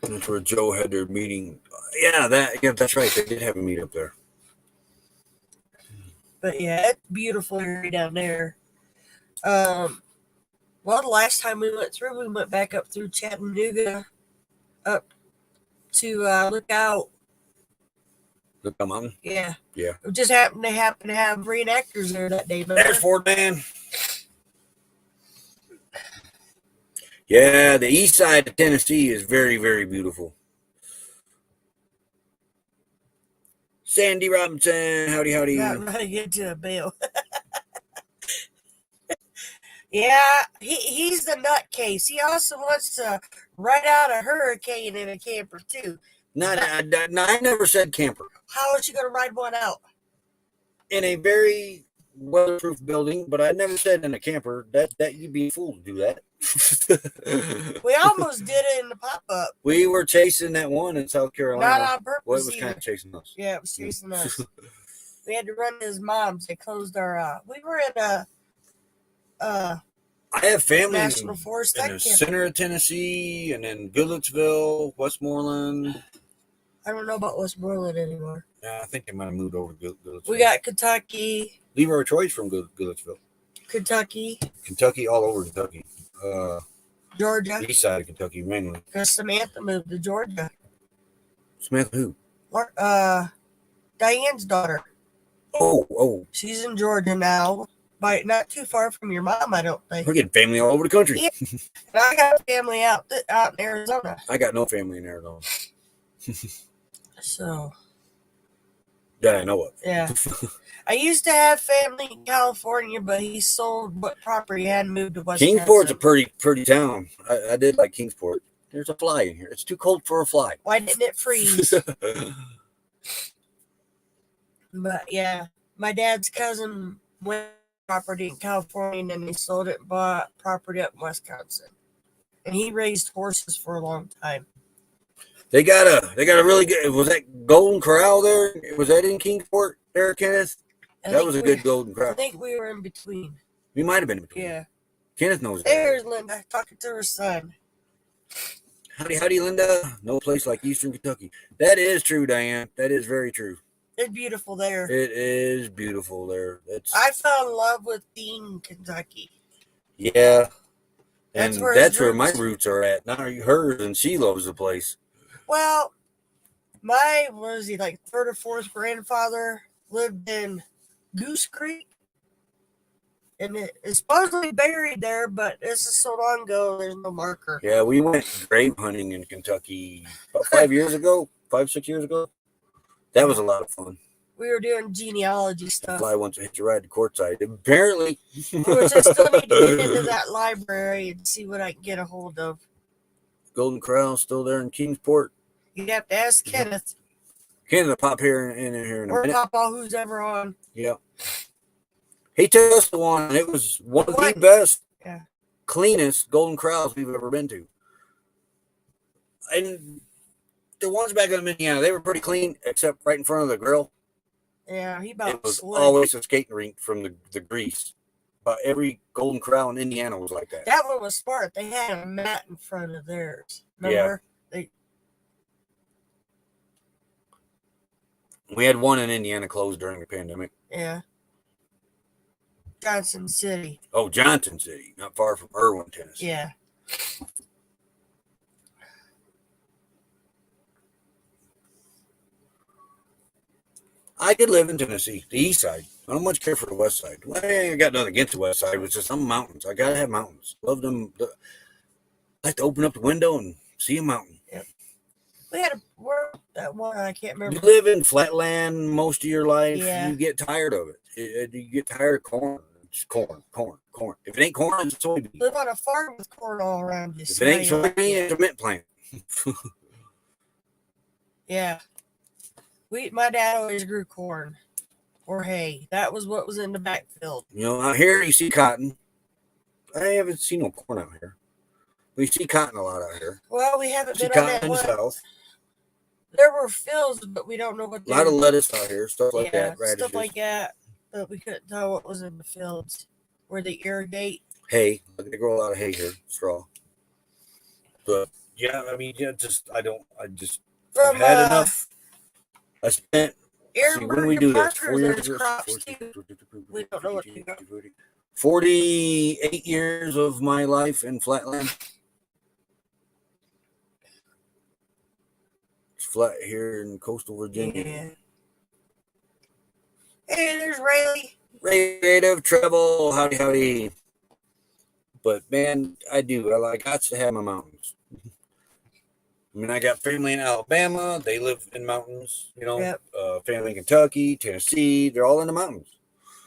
That's where Joe had their meeting. Yeah, that's right. They did have a meet up there. But yeah, it's beautiful area down there. Well, the last time we went back up through Chattanooga, up to Lookout. Lookout Mountain. Yeah. Yeah. It just happened to have reenactors there that day. There's Ford Man. Yeah, the east side of Tennessee is very, very beautiful. Sandy Robinson, howdy, howdy. Not running into a bill. Yeah, he's the nutcase. He also wants to ride out a hurricane in a camper too. No, I never said camper. How is she going to ride one out? in a very weatherproof building, but I never said in a camper. That you'd be a fool to do that. We almost did it in the pop-up. We were chasing that one in South Carolina. Not on purpose. Well, it was either. kind of chasing us. Yeah, it was chasing us. We had to run to his mom's. They closed our. We were in a. I have family National Forest in the center of Tennessee, and then Goodlettsville, Westmoreland. I don't know about Westmoreland anymore. I think they might have moved over to Goodlettsville. We got Kentucky. Leroy Troy's from Goodlettsville. Kentucky, all over Kentucky. Georgia. East side of Kentucky, mainly. Because Samantha moved to Georgia. Samantha who? Diane's daughter. Oh. She's in Georgia now. Not too far from your mom, I don't think. We're getting family all over the country. Yeah. And I got family out in Arizona. I got no family in Arizona. So. That I know of. Yeah. I used to have family in California, but he sold what property he had and moved to Wisconsin. Kingsport's a pretty town. I did like Kingsport. There's a fly in here. It's too cold for a fly. Why didn't it freeze? But yeah, my dad's cousin went property in California and then he sold it and bought property up in Wisconsin. And he raised horses for a long time. They got a really good. Was that Golden Corral there? Was that in Kingsport there, Kenneth? That was a good Golden Corral. I think we were in between. We might have been in between. Yeah. Kenneth knows that. There's Linda talking to her son. Howdy, Linda. No place like Eastern Kentucky. That is true, Diane. That is very true. It's beautiful there. It is beautiful there. I fell in love with Dean, Kentucky. Yeah. And that's where my roots. roots are at. Not hers, and she loves the place. Well, third or fourth grandfather lived in Goose Creek. And it is supposedly buried there, but this is so long ago, there's no marker. Yeah, we went grave hunting in Kentucky about 5 years ago, 6 years ago. That was a lot of fun. We were doing genealogy stuff. Fly wants to hitch a ride to courtside. Apparently. Which I still need to get into that library and see what I can get a hold of. Golden Corral still there in Kingsport. You'd have to ask Kenneth. Kenneth, pop here in here in a Or minute. Papa, who's ever on. Yeah. He took us to one, and it was one of the best, cleanest Golden Corrals we've ever been to. And the ones back in Indiana, they were pretty clean, except right in front of the grill. Yeah, it was always a skating rink from the grease. But every Golden Corral in Indiana was like that. That one was smart. They had a mat in front of theirs. Remember? Yeah. We had one in Indiana closed during the pandemic. Yeah. Johnson City. Oh, Johnson City, not far from Irwin, Tennessee. Yeah. I could live in Tennessee, the east side. I don't much care for the west side. Well, I got nothing against the west side. It's just some mountains. I gotta have mountains. Love them. I like to open up the window and see a mountain. Yep. We had that one. I can't remember. You live in flatland most of your life. Yeah. You get tired of it. You get tired of corn. It's corn. If it ain't corn, it's soybean. Live on a farm with corn all around you. If it ain't soybean, it's a mint plant. Yeah. My dad always grew corn or hay. That was what was in the backfield. You know, out here you see cotton. I haven't seen no corn out here. We see cotton a lot out here. Well, we haven't See been on cotton that in the one. south. There were fields, but we don't know what they A lot of lettuce out here, stuff like that. Radishes. Stuff like that. But we couldn't tell what was in the fields where they irrigate. Hay. They grow a lot of hay here, straw. But yeah, I mean, I've had enough. I spent. When we do this, 4 years ago, we don't know what to do. 48 years of my life in flatland. It's flat here in coastal Virginia. Yeah. Hey, there's Rayleigh. Rate of travel, howdy. But man, I got to have my mountains. I mean, I got family in Alabama. They live in mountains, you know. Yep. Family in Kentucky, Tennessee. They're all in the mountains.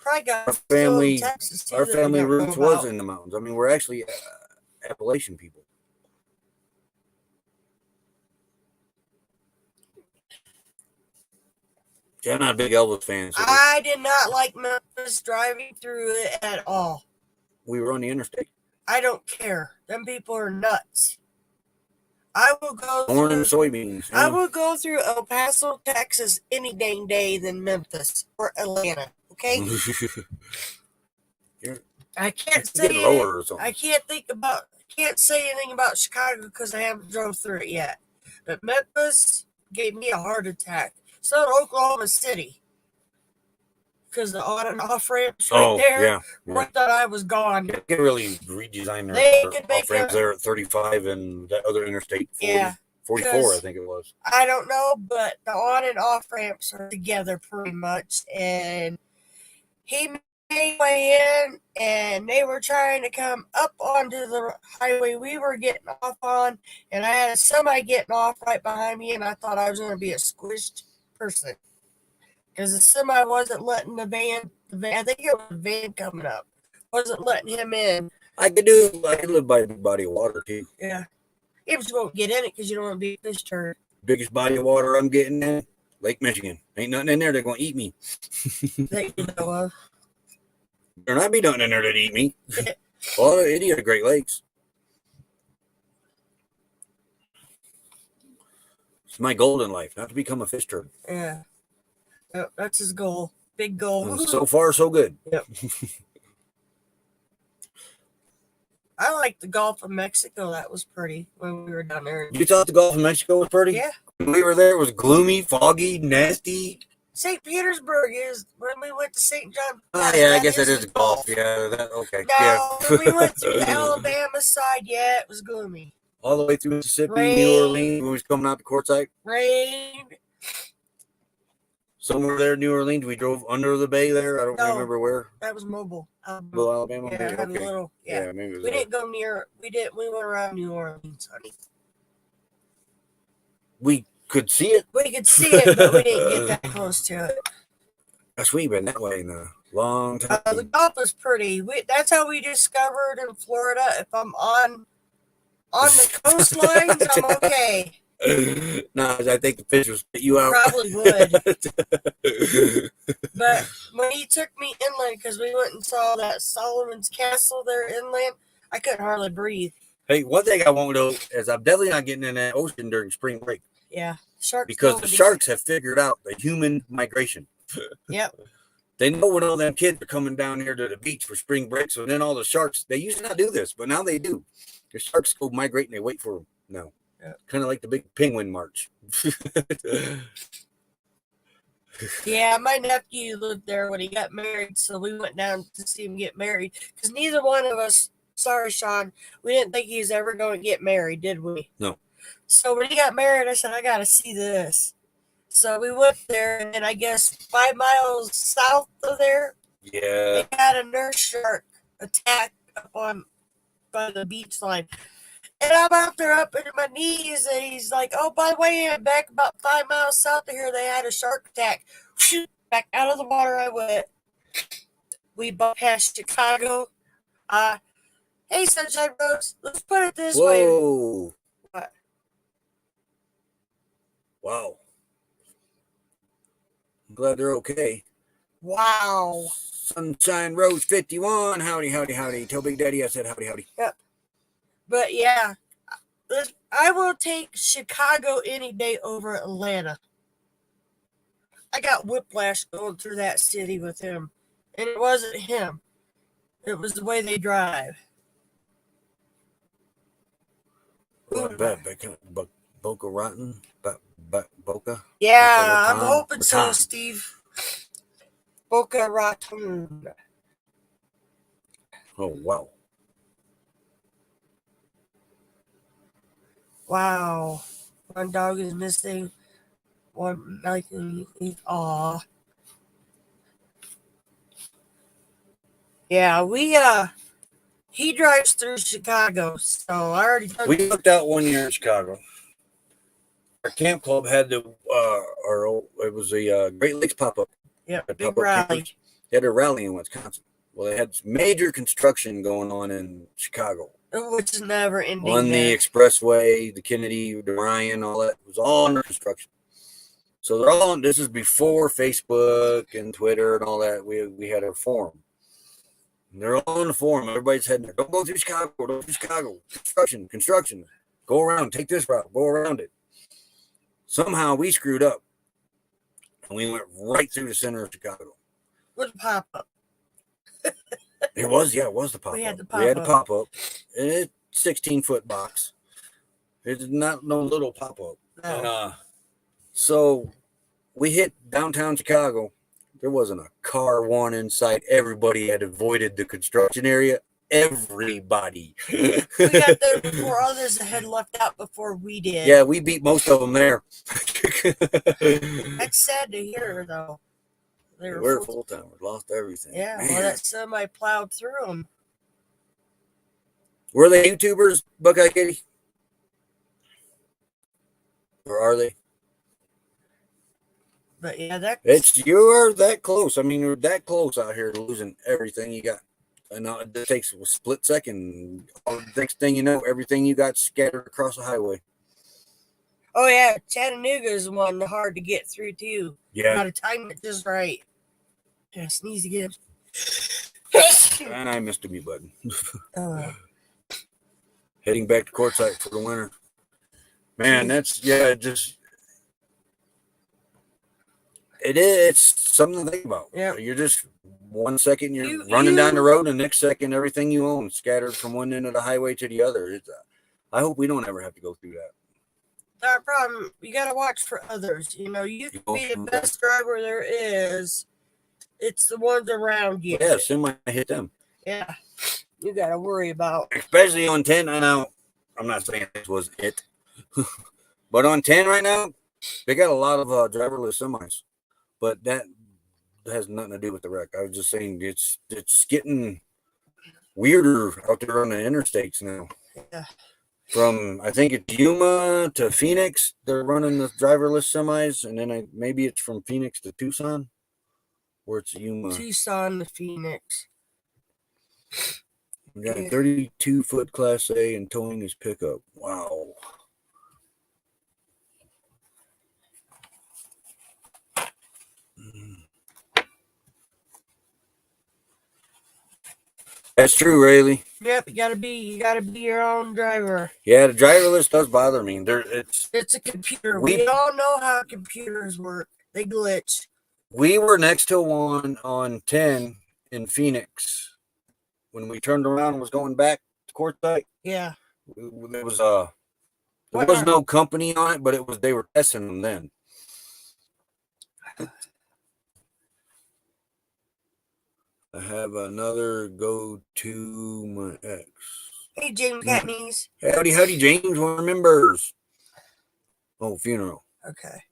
Probably got Our family, Texas too, our that we family don't know roots was about. in the mountains. I mean, we're actually Appalachian people. See, I'm not a big Elvis fan. So I did not like Memphis driving through it at all. we were on the interstate. I don't care. Them people are nuts. I will go Corn and through. soybeans. I Yeah. will go through El Paso, Texas, any dang day than Memphis or Atlanta. Okay. I can't say Getting lower or something. I can't say anything about Chicago because I haven't drove through it yet. But Memphis gave me a heart attack. So did Oklahoma City. Because the on and off ramps right there, yeah. I thought I was gone. They can really redesign They their could make off ramps a- there at 35 and that other interstate 40, Yeah, 44, I 'cause- think it was. I don't know, but the on and off ramps are together pretty much. And he made way in, and they were trying to come up onto the highway we were getting off on, and I had a semi getting off right behind me, and I thought I was going to be a squished person because the semi wasn't letting the van. I think it was the van coming up, wasn't letting him in. I could live by a big body of water too. Yeah, you just won't get in it because you don't want to be a fish turd. Biggest body of water I'm getting in, Lake Michigan. Ain't nothing in there. They're going to eat me. That you know of. There not be nothing in there that eat me. Well, any of the Great Lakes. It's my goal in life, not to become a fish turd. Yeah. Yep, that's his goal. Big goal. And so far, so good. Yep. I like the Gulf of Mexico. That was pretty when we were down there. You thought the Gulf of Mexico was pretty? Yeah. When we were there, it was gloomy, foggy, nasty. St. Petersburg is when we went to St. John. Oh, yeah, I guess that is the Gulf. Yeah, okay. No, Yeah. when we went through the Alabama side, yeah, it was gloomy. All the way through Mississippi, Rain. New Orleans, when we was coming out the quartzsite. Rain. Somewhere there in New Orleans, we drove under the bay there. I don't No. remember where. That was Mobile. Well, Alabama. Yeah, maybe? it had a Okay. little. Yeah. Yeah, maybe it was We there. didn't go near. We went around New Orleans, honey. We could see it. We could see it, but we didn't get that close to it. Gosh, we've been that way in a long time. The Gulf is pretty. That's how we discovered in Florida. If I'm on the coastlines, I'm okay. No, I think the fish will spit you out. Probably would. But when he took me inland, because we went and saw that Solomon's Castle there inland, I couldn't hardly breathe. Hey, one thing I won't know is I'm definitely not getting in that ocean during spring break Yeah, sharks. because the sharks have figured out the human migration. Yep. They know when all them kids are coming down here to the beach for spring break, so then all the sharks, they used to not do this, but now they do. The sharks go migrate and they wait for them now. Yeah. Kind of like the big penguin march. Yeah, my nephew lived there when he got married, so we went down to see him get married. Because neither one of us, sorry, Sean, we didn't think he was ever going to get married, did we? No. So when he got married, I said, I got to see this. So we went there, and then I guess 5 miles south of there, Yeah. they had a nurse shark attack up on by the beach line. And I'm out there up into my knees, and he's like, oh, by the way, back about 5 miles south of here, they had a shark attack. Back out of the water I went. We bypassed Chicago. Hey, Sunshine Rose, let's put it this way. Whoa. What? Wow. I'm glad they're okay. Wow. Sunshine Rose 51. Howdy, howdy, howdy. Tell Big Daddy I said howdy, howdy. But yeah, I will take Chicago any day over Atlanta. I got whiplash going through that city with him. And it wasn't him. It was the way they drive. Well, I bet Boca Rotten. Boca. Yeah, I'm Raton. hoping so, Raton. Steve. Boca Raton. Oh, wow. Wow. One dog is missing. One likely. Aw. Yeah, he drives through Chicago, so I already told We looked out one year in Chicago. Our camp club had it was a Great Lakes pop-up. Yep, A big pop-up rally. campers. They had a rally in Wisconsin. Well, they had major construction going on in Chicago. Which is never ending. On the there. expressway, the Kennedy, the Ryan, all that was all under construction. So they're all on. This is before Facebook and Twitter and all that. We had a forum. And they're all on the forum. Everybody's heading there. Don't go through Chicago. Don't through Chicago. Construction. Go around. Take this route. Go around it. Somehow we screwed up. And we went right through the center of Chicago. With a pop up. It was the pop up. We had the We had the pop-up. pop up. And it's 16-foot box. It's not no little pop up. No. And so we hit downtown Chicago. There wasn't a car one in sight. Everybody had avoided the construction area. Everybody. We got there before others had left out before we did. Yeah, we beat most of them there. That's sad to hear, though. They We're full timers. Lost everything. Yeah, Man. well, that semi plowed through them. Were they YouTubers, Buckeye Kitty? Or are they? But yeah, You are that close. I mean, you're that close out here to losing everything you got. And it takes a split second. Next thing you know, everything you got scattered across the highway. Oh yeah, Chattanooga is one hard to get through too. Yeah. Got to time it just right. Yeah, sneeze again. And I missed a mute button. Uh, Heading back to Quartzsite for the winter. Man, it's something to think about. Yeah. You're just 1 second you're running down the road, and the next second everything you own scattered from one end of the highway to the other. I hope we don't ever have to go through that. That problem, you got to watch for others. You know, you can be the best driver there is. It's the ones around you. Yeah, semi hit them. Yeah, you got to worry about. Especially on 10. I know, I'm not saying this was it, but on 10 right now, they got a lot of driverless semis. But that has nothing to do with the wreck. I was just saying it's getting weirder out there on the interstates now. Yeah. From, I think it's Yuma to Phoenix, they're running the driverless semis, and then maybe it's from Phoenix to Tucson, or it's Yuma. Tucson to Phoenix. We got a 32-foot Class A and towing his pickup. Wow. That's true, Rayleigh. Yep, you gotta be your own driver. Yeah, the driverless does bother me. It's a computer. We all know how computers work. They glitch. We were next to one on 10 in Phoenix when we turned around and was going back to Quartzsite. Yeah. There was no company on it, but they were testing them then. I have another go to my ex. Hey, James Catneys. Howdy, James. One remembers. Oh, funeral. Okay.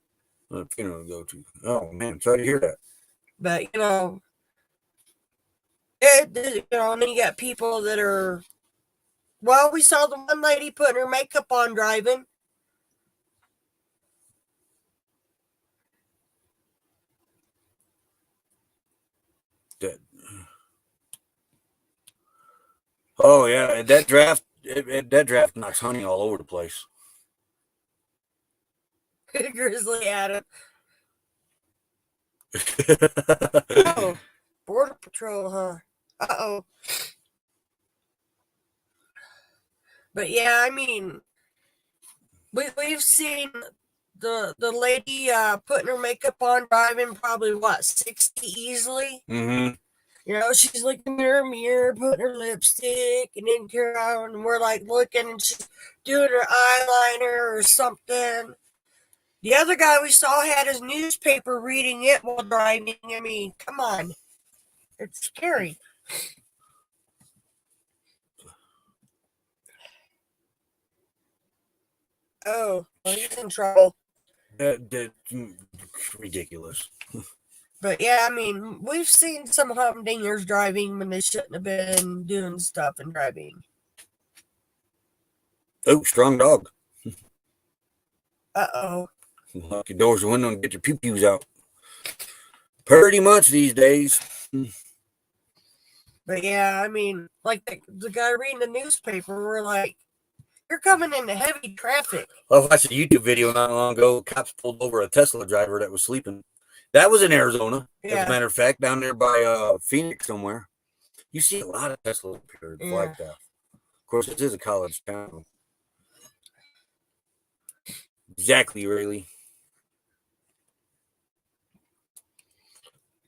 Funeral to go to. Oh, man. Sorry to hear that. But, and then you got people that are, well, we saw the one lady putting her makeup on driving. Oh yeah, that draft knocks honey all over the place. Grizzly Adam. Oh, Border Patrol, huh? Uh-oh. But yeah, I mean, we've seen the lady putting her makeup on driving probably, 60 easily? Mm-hmm. She's looking in her mirror, putting her lipstick, and then and we're like looking, and she's doing her eyeliner or something. The other guy we saw had his newspaper reading it while driving. I mean, come on. It's scary. Oh, well, he's in trouble. That's ridiculous. But yeah, I mean, we've seen some humdingers driving when they shouldn't have been doing stuff and driving. Oh, strong dog. Uh-oh. Lock your doors and window and get your pew-pews out. Pretty much these days. But yeah, I mean, like the guy reading the newspaper, we're like, You're coming into heavy traffic. I watched a YouTube video not long ago. Cops pulled over a Tesla driver that was sleeping. That was in Arizona, as Yeah. a matter of fact, down there by Phoenix somewhere. You see a lot of Tesla up here at Yeah. Flagstaff. Of course, it is a college town. Exactly, really.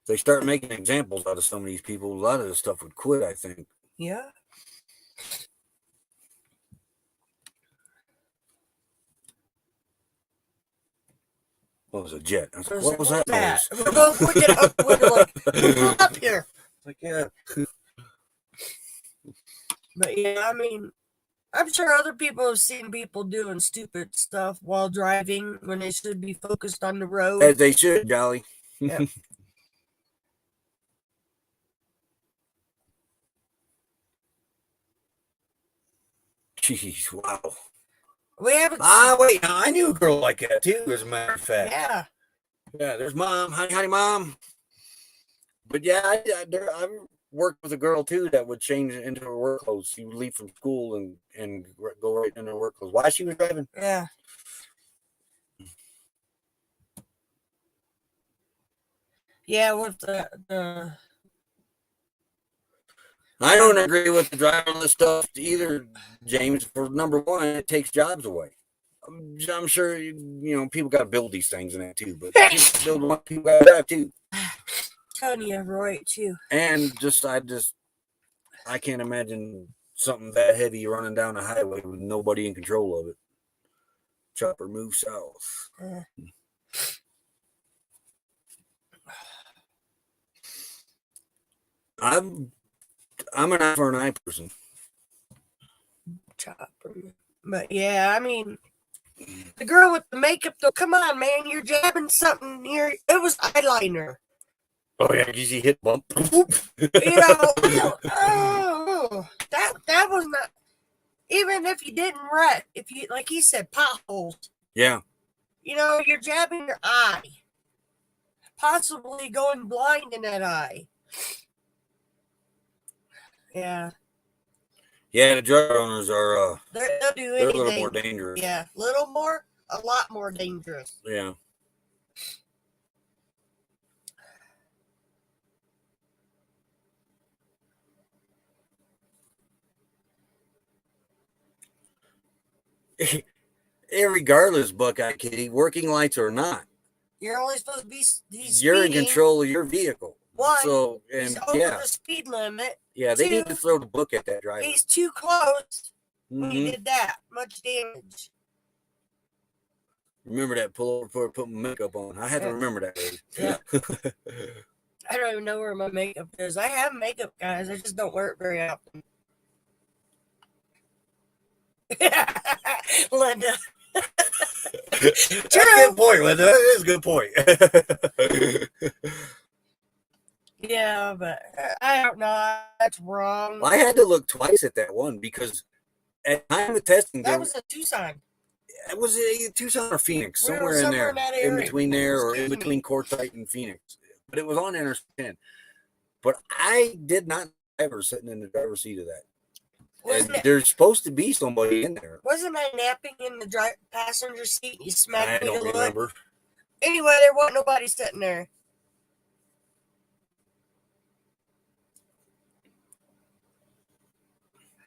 If they start making examples out of some of these people, a lot of this stuff would quit, I think. Yeah. What was a jet? I was like, I was what like, was "What's that that?" We're both looking up. We're like, "Who's up here?" Like, yeah. But yeah, I mean, I'm sure other people have seen people doing stupid stuff while driving when they should be focused on the road. As they should, Dolly. Yep. Jeez, wow. We haven't. Wait, now I knew a girl like that too, as a matter of fact. Yeah. Yeah, there's mom. Honey, mom. But yeah, I worked with a girl too that would change into her work clothes. She would leave from school and go right into her work clothes. Why she was driving? Yeah. Yeah, with the I don't agree with the driverless stuff either, James. For number one, it takes jobs away. I'm sure people got to build these things and that too, but people got to drive too. Tony, you're right too. And I can't imagine something that heavy running down the highway with nobody in control of it. Chopper move south. I'm an eye for an eye person. Chopper. But yeah, I mean, the girl with the makeup though, come on, man, you're jabbing something here. It was eyeliner. Oh yeah, did you hit bump? That was not. Even if you didn't wreck, if you, like he said, potholes. Yeah. You're jabbing your eye, possibly going blind in that eye. Yeah. Yeah, the drug owners are. They'll do anything. They're a little more dangerous. Yeah, a lot more dangerous. Yeah. Regardless, Buckeye Kitty, working lights or not, you're only supposed to be. You're in control of your vehicle. One, so he's over the speed limit. Yeah, they need to throw the book at that driver. He's too close. When he did that, much damage. Remember that pull over before I put my makeup on. I had to remember that. Yeah. I don't even know where my makeup is. I have makeup, guys. I just don't wear it very often. Linda. That's a good point, Linda. That is a good point. Yeah, but I don't know. That's wrong. Well, I had to look twice at that one because at time of testing, that was a Tucson. It was a Tucson or Phoenix, somewhere in there, in between there, or in between Quartzsite and Phoenix. But it was on Interstate 10. But I did not ever sitting in the driver's seat of that. There's supposed to be somebody in there. Wasn't I napping in the passenger seat? You smacked me. I don't remember. Anyway, there wasn't nobody sitting there.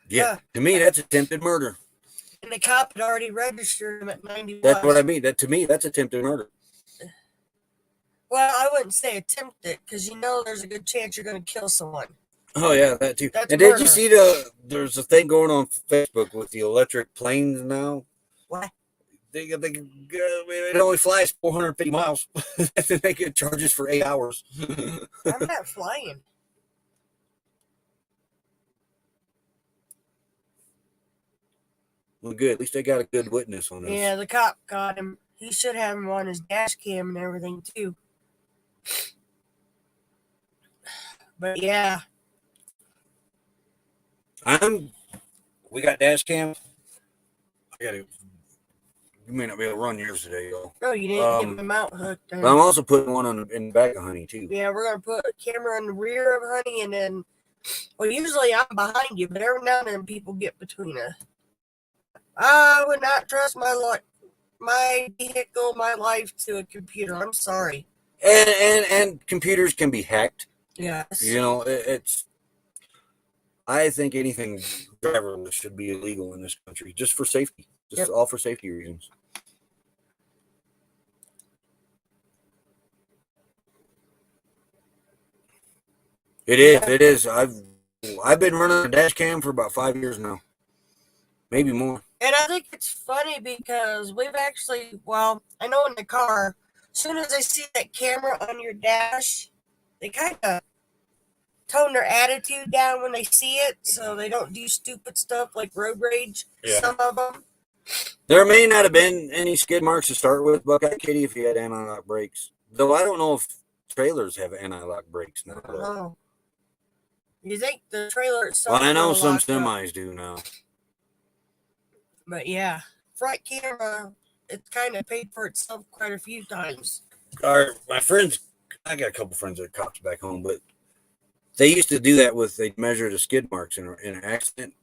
Yeah, to me, that's attempted murder. And the cop had already registered him at 91. That's what I mean. That to me, that's attempted murder. Well, I wouldn't say attempted because there's a good chance you're going to kill someone. Oh yeah, that too. That's and murder. Did you see there's a thing going on Facebook with the electric planes now? What? It only flies 450 miles. They get charges for 8 hours. I'm not flying. Well, good. At least they got a good witness on this. Yeah, the cop got him. He should have him on his dash cam and everything too. But yeah. We got dash cam. You may not be able to run yours today, though. No, you didn't get my mount hooked. But I'm also putting one in the back of Honey, too. Yeah, we're going to put a camera in the rear of Honey, and then, well, usually I'm behind you, but every now and then people get between us. I would not trust my vehicle, my life to a computer. I'm sorry. And computers can be hacked. Yes. You know, it's. I think anything driverless should be illegal in this country, just for safety, just all for safety reasons. It is. It is. I've been running a dash cam for about 5 years now, maybe more. And I think it's funny because we've actually, well, I know in the car, as soon as they see that camera on your dash, they kind of tone their attitude down when they see it, so they don't do stupid stuff like road rage. Yeah. Some of them. There may not have been any skid marks to start with, Buckeye Kitty, if you had anti-lock brakes. Though I don't know if trailers have anti-lock brakes now. Oh. You think the trailer itself? Well, I know will some lock up. semis do now. But yeah, front camera, it's kind of paid for itself quite a few times. My friends, I got a couple friends that are cops back home, but they used to do that they measure the skid marks in an accident.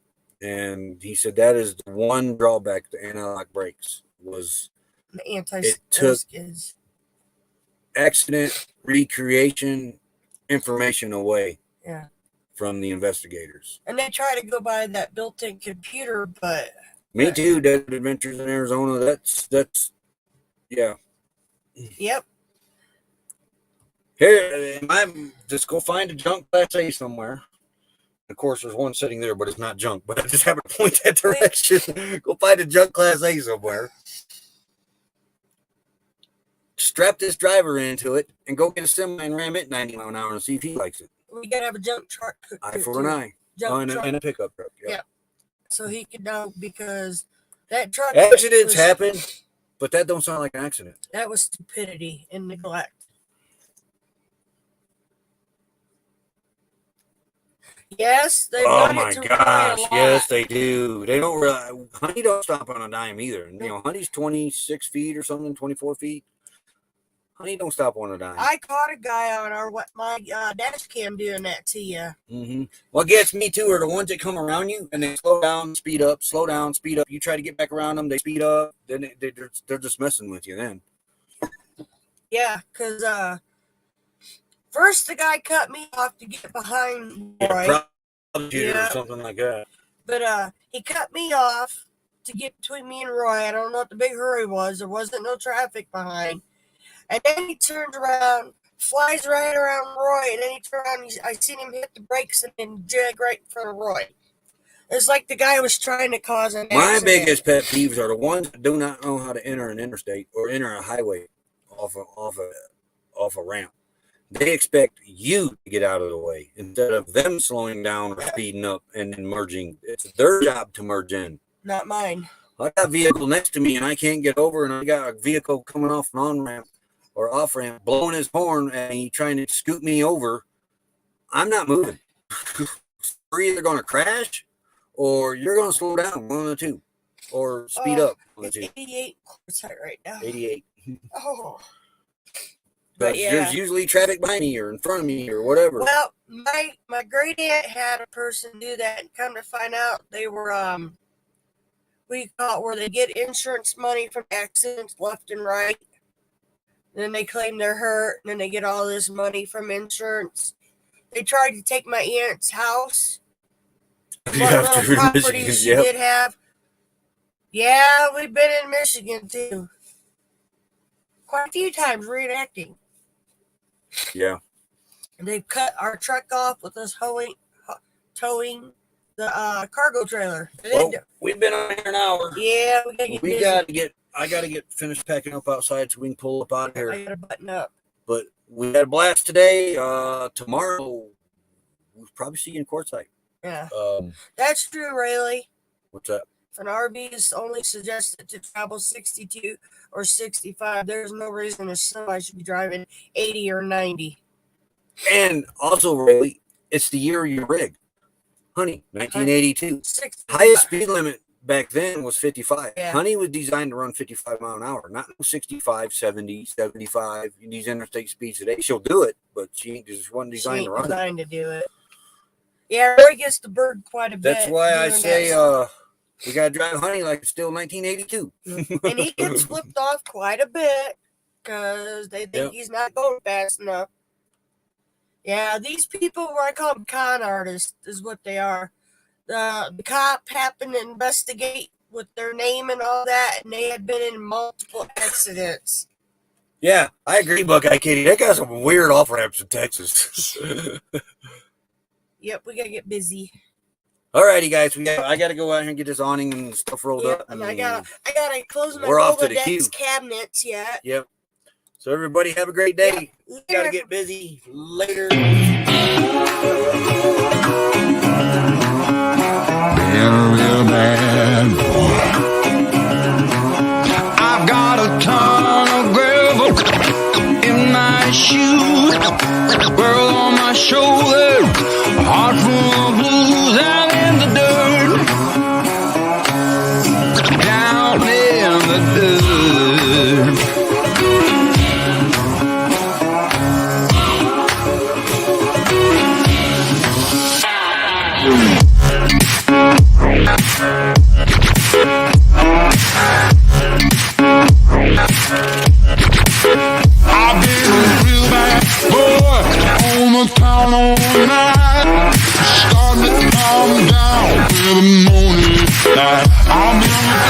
And he said that is the one drawback to anti-lock brakes was The skids. Accident recreation information away from the investigators. And they try to go by that built-in computer, but... Me too, Desert Adventures in Arizona, that's yeah. Yep. Here, just go find a junk Class A somewhere. Of course, there's one sitting there, but it's not junk. But I just happen to point that direction. Go find a junk Class A somewhere. Strap this driver into it and go get a semi and ram it 90 miles an hour and see if he likes it. We got to have a junk truck. Eye for an eye. Junk truck. And a pickup truck. Yeah. So he could know, because that truck... Accidents happen, but that don't sound like an accident. That was stupidity and neglect. Yes, they've oh my gosh, yes they do. They don't realize Honey don't stop on a dime either. You know, Honey's 26 feet or something, 24 feet. Honey don't stop on a dime. I caught a guy on my dash cam doing that to you. Mm-hmm. What gets me too are the ones that come around you and they slow down, speed up, slow down, speed up. You try to get back around them, they speed up. Then they're just messing with you then. Yeah, because first the guy cut me off to get behind Roy. Or something like that. But he cut me off to get between me and Roy. I don't know what the big hurry was. There wasn't no traffic behind. And then he turns around, flies right around Roy, and then he turns around. I seen him hit the brakes and then jag right in front of Roy. It's like the guy was trying to cause an accident. My biggest pet peeves are the ones that do not know how to enter an interstate or enter a highway off a ramp. They expect you to get out of the way instead of them slowing down or speeding up and then merging. It's their job to merge in. Not mine. I got a vehicle next to me and I can't get over, and I got a vehicle coming off an on-ramp or off-ramp blowing his horn and he trying to scoot me over. I'm not moving. We're either going to crash or you're going to slow down, one of the two, or speed up. It's 88 right now. 88. Oh. But there's usually traffic behind me or in front of me or whatever. Well, my great aunt had a person do that, and come to find out they were where they get insurance money from accidents left and right. Then they claim they're hurt, and then they get all this money from insurance. They tried to take my aunt's house. One of the properties she did have. Yeah, we've been in Michigan too. Quite a few times reenacting. Yeah. And they cut our truck off with us towing the cargo trailer. Well, we've been on here an hour. Yeah, I got to get finished packing up outside so we can pull up out of here. I got to button up. But we had a blast today. Tomorrow, we'll probably see you in Quartzsite. Yeah. That's true, Rayleigh. What's that? If an RV is only suggested to travel 62 or 65, there's no reason a semi should be driving 80 or 90. And also, Rayleigh, it's the year of your rig. Honey, 1982. 65. Highest speed limit back then was 55. Yeah. Honey was designed to run 55 mile an hour, not 65, 70, 75. These interstate speeds today. She'll do it, but she just wasn't designed to run designed to do it. Yeah, Roy gets the bird quite a bit. That's why I say We got to drive Honey like it's still 1982. And he gets flipped off quite a bit because they think he's not going fast enough. Yeah, these people, where I call them con artists, is what they are. The cop happened to investigate with their name and all that, and they had been in multiple accidents. Yeah, I agree, Buckeye Kitty. They got some weird off ramps in Texas. Yep, we gotta get busy. Alrighty, guys, I gotta go out here and get this awning and stuff rolled up. And I gotta close my we're off to the queue. Rolodex cabinets yet. Yep. So everybody have a great day. Yeah. Gotta get busy. Later. Real bad boy. I've got a ton of gravel in my shoes, world on my shoulder, a heart full of blues out in the dirt, down in the dirt. I've been a real bad boy on the town all night, starting to calm down in the morning light. I've been